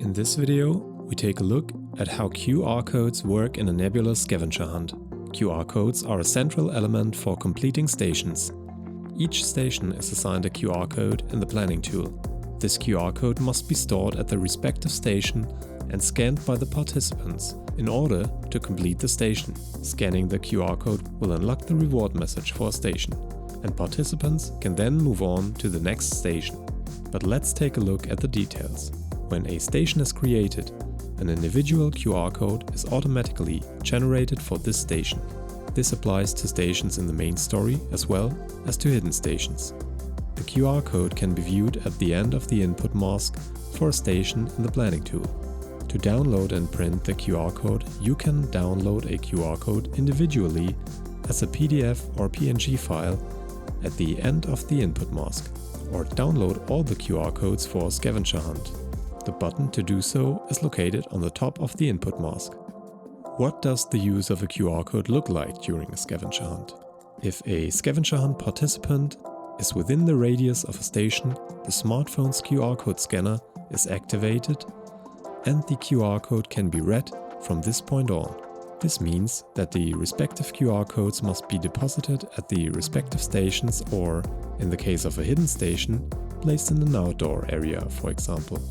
In this video, we take a look at how QR codes work in a Nebolus scavenger hunt. QR codes are a central element for completing stations. Each station is assigned a QR code in the planning tool. This QR code must be stored at the respective station and scanned by the participants in order to complete the station. Scanning the QR code will unlock the reward message for a station, and participants can then move on to the next station. But let's take a look at the details. When a station is created, an individual QR code is automatically generated for this station. This applies to stations in the main story as well as to hidden stations. The QR code can be viewed at the end of the input mask for a station in the planning tool. To download and print the QR code, you can download a QR code individually as a PDF or PNG file at the end of the input mask, or download all the QR codes for a scavenger hunt. The button to do so is located on the top of the input mask. What does the use of a QR code look like during a scavenger hunt? If a scavenger hunt participant is within the radius of a station, the smartphone's QR code scanner is activated and the QR code can be read from this point on. This means that the respective QR codes must be deposited at the respective stations or, in the case of a hidden station, placed in an outdoor area, for example.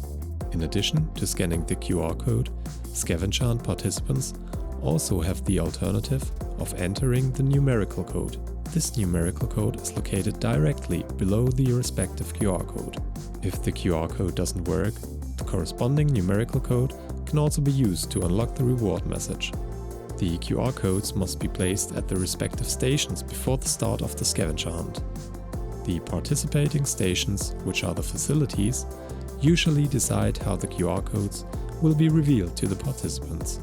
In addition to scanning the QR code, scavenger hunt participants also have the alternative of entering the numerical code. This numerical code is located directly below the respective QR code. If the QR code doesn't work, the corresponding numerical code can also be used to unlock the reward message. The QR codes must be placed at the respective stations before the start of the scavenger hunt. The participating stations, which are the facilities, usually decide how the QR codes will be revealed to the participants.